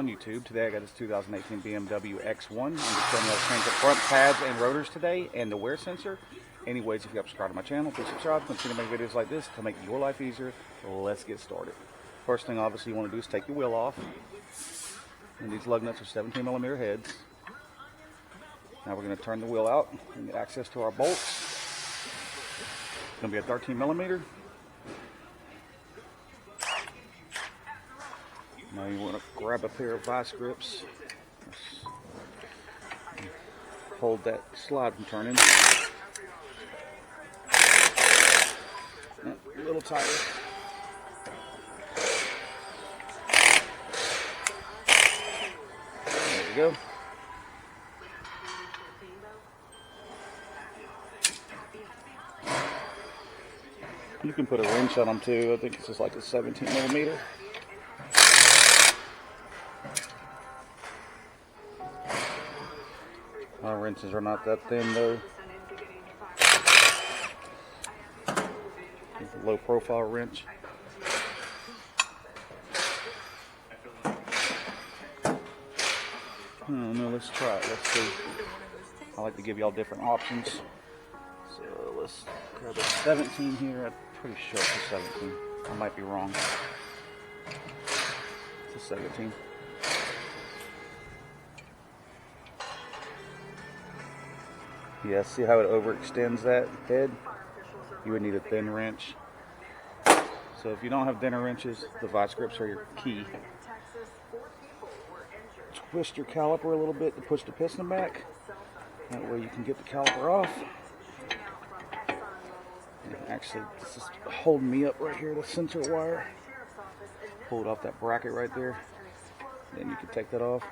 on YouTube. Today I got this 2018 BMW X1. I'm just showing you how to change the front pads and rotors today and the wear sensor. Anyways, if you haven't subscribed to my channel, please subscribe. Continue to make videos like this to make your life easier. Let's get started. First thing obviously you want to do is take your wheel off. And these lug nuts are 17mm heads. Now we're going to turn the wheel out and get access to our bolts. It's going to be a 13mm. Now you want to grab a pair of vice grips. Hold that slide from turning. A little tighter. There we go. You can put a wrench on them too. I think it's just like a 17mm. My wrenches are not that thin though. It's a low profile wrench. I don't know, let's try it. Let's see. I like to give y'all different options. So let's grab a 17 here. I'm pretty sure it's a 17. I might be wrong. It's a 17. Yeah, see how it overextends that head? You would need a thin wrench. So if you don't have thinner wrenches, the vice grips are your key. Twist your caliper a little bit to push the piston back. That way you can get the caliper off. And actually, this is holding me up right here, the sensor wire. Pull it off that bracket right there. Then you can take that off.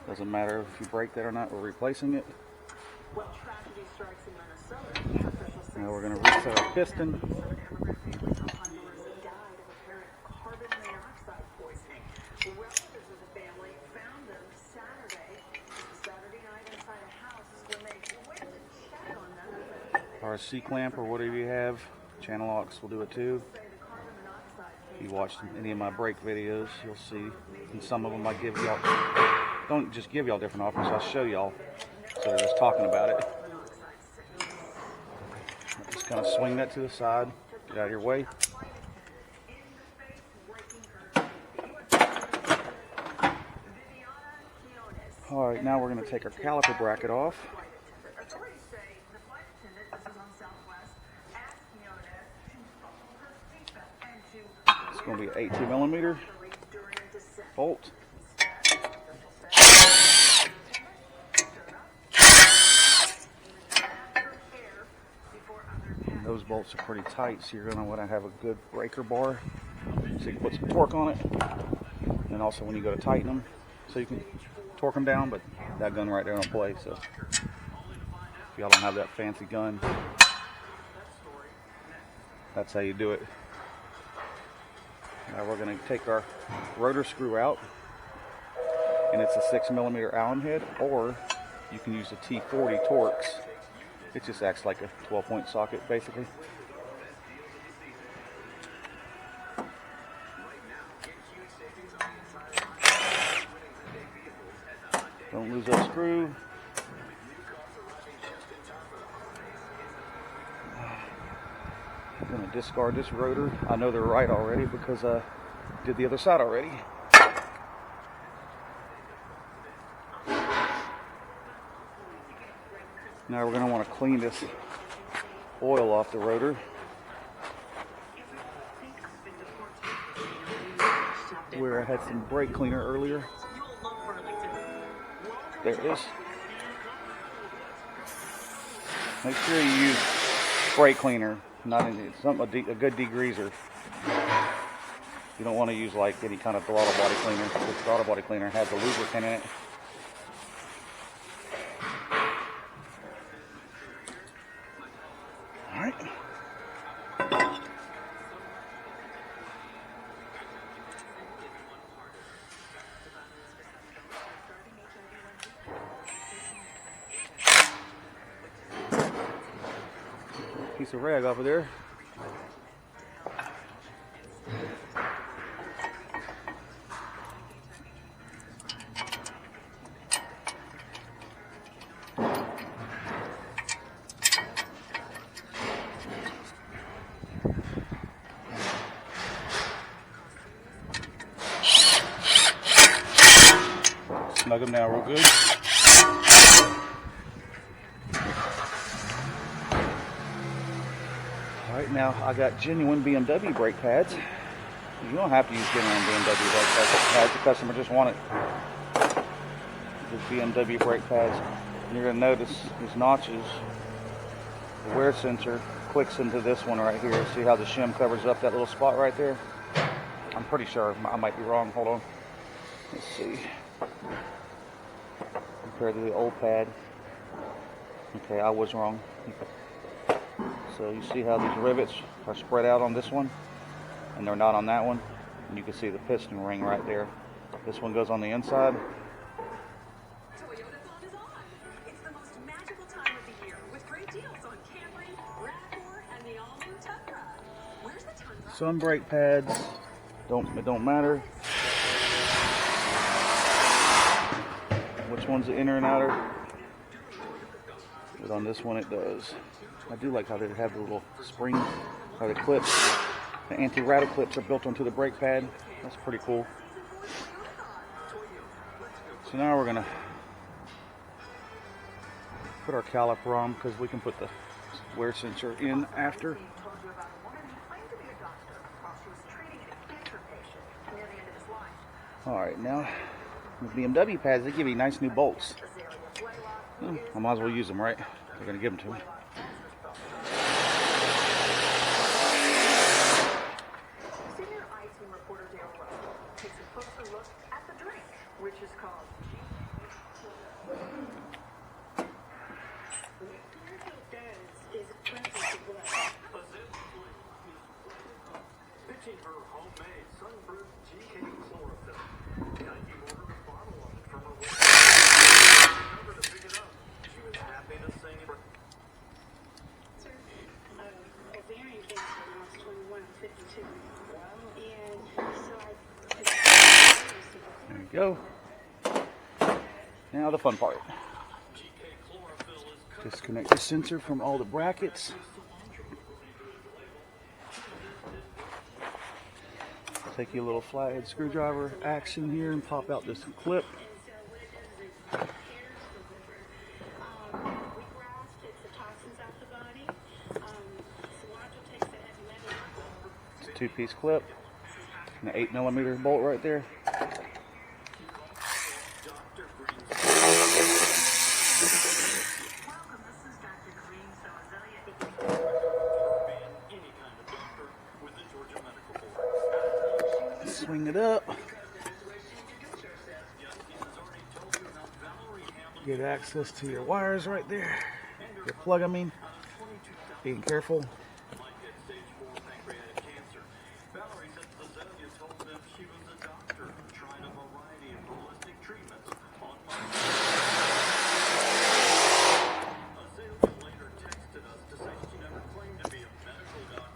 Doesn't matter if you break that or not, we're replacing it. Now we're going to reset our piston. Or a C-clamp or whatever you have. Channel locks will do it too. If you watched any of my brake videos, you'll see. And some of them I give y'all, don't just give y'all different offers, I'll show y'all. So they're just talking about it. Just kind of swing that to the side, get out of your way. Alright, now we're going to take our caliper bracket off. It's going to be an 18mm bolt. Those bolts are pretty tight, so you're going to want to have a good breaker bar so you can put some torque on it. And also when you go to tighten them, so you can torque them down, but that gun right there don't play. So if y'all don't have that fancy gun, that's how you do it. Now we're going to take our rotor screw out, and it's a 6mm Allen head, or you can use the T40 Torx. It just acts like a 12-point socket, basically. Don't lose that screw. I'm going to discard this rotor. I know they're right already because I did the other side already. Now we're going to want to clean this oil off the rotor. Where I had some brake cleaner earlier. There it is. Make sure you use brake cleaner, not a good degreaser. You don't want to use like any kind of throttle body cleaner. The throttle body cleaner has a lubricant in it. Alright. Piece of rag off of there. snug them down real good. Alright, now I got genuine BMW brake pads. You don't have to use genuine BMW brake pads. The customer just want it. Just BMW brake pads. And you're going to notice these notches. The wear sensor clicks into this one right here. See how the shim covers up that little spot right there? I'm pretty sure. I might be wrong. Hold on. Let's see. Compared to the old pad. Okay, I was wrong. So you see how these rivets are spread out on this one, and they're not on that one. And you can see the piston ring right there. This one goes on the inside. Toyotathon is on. It's the most magical time of the year with great deals on Camry, RAV4, and the all-new Tundra. Where's the Tundra? Some brake pads it don't matter which one's the inner and outer, but on this one it does. I do like how they have the little springs or the clips. The anti-rattle clips are built onto the brake pad. That's pretty cool. So now we're gonna put our caliper on because we can put the wear sensor in after. Alright, now with BMW pads, they give you nice new bolts. I might as well use them, right? They're going to give them to me. Senior I-Team reporter Dale Russell takes a closer look at the drink, which is called pitching her homemade sun-proof GK chlorophyll. The I-Team ordered a bottle of it from her website. Remember to pick it up. She was happy to sing it. Sir, ovarian cancer when I was 21, 52. And so There you go. Now the fun part. Disconnect the sensor from all the brackets. Take your little flathead screwdriver action here and pop out this clip. It's a 2-piece clip and an 8mm bolt right there. Swing it up. Get access to your wires right there. Your plug, I mean. Being careful.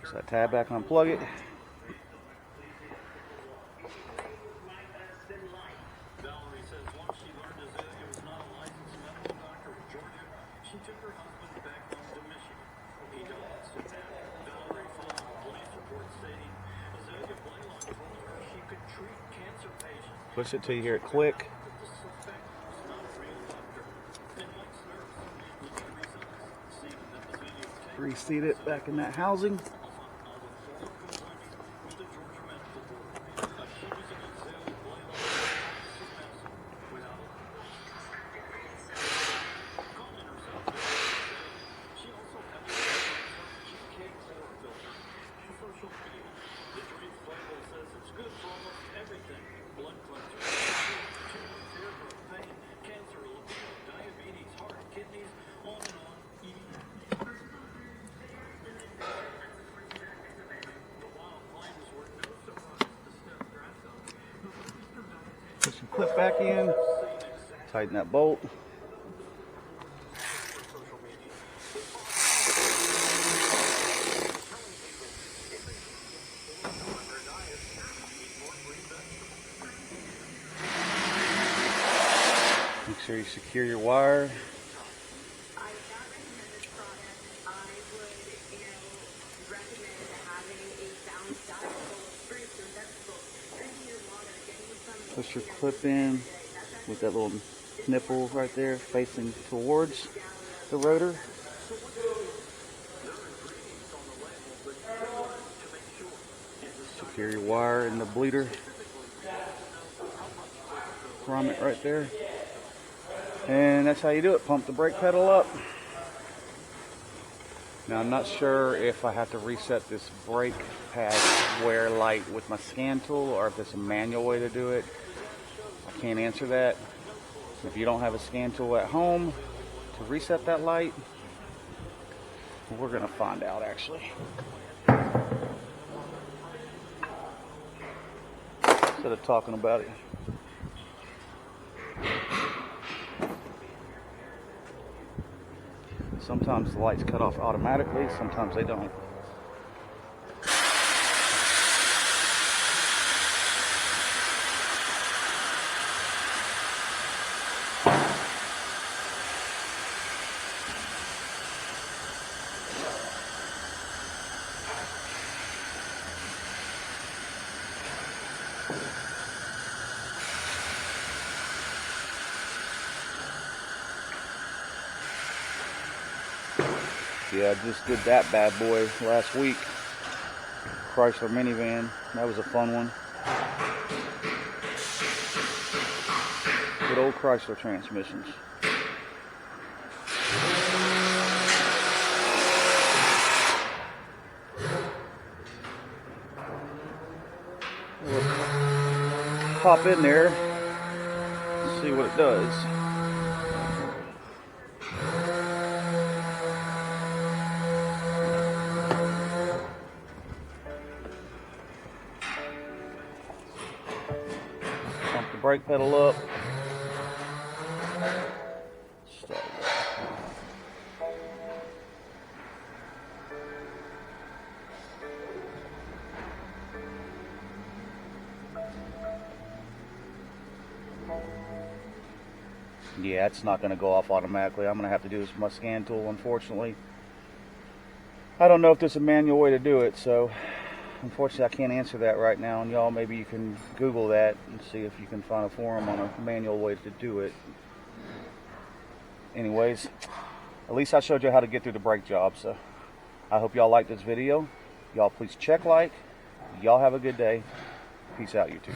So that tab back, unplug it. Push it till you hear it click. Reseat it back in that housing. Put some clip back in, tighten that bolt. Make sure you secure your wire. Push your clip in. with that little nipple right there facing towards the rotor. Secure your wire in the bleeder grommet right there. And that's how you do it. Pump the brake pedal up. Now I'm not sure if I have to reset this brake pad wear light with my scan tool or if there's a manual way to do it. I can't answer that. If you don't have a scan tool at home to reset that light, we're gonna find out actually. Instead of talking about it. Sometimes the lights cut off automatically, sometimes they don't. Yeah, I just did that bad boy last week. Chrysler minivan. That was a fun one. Good old Chrysler transmissions. We'll pop in there, see what it does. Pump the brake pedal up. Start it. Yeah, it's not going to go off automatically. I'm going to have to do this with my scan tool, unfortunately. I don't know if there's a manual way to do it, so unfortunately I can't answer that right now. And y'all, maybe you can Google that and see if you can find a forum on a manual way to do it. Anyways, at least I showed you how to get through the brake job, so I hope y'all like this video. Y'all please check like. Y'all have a good day. Peace out, YouTube.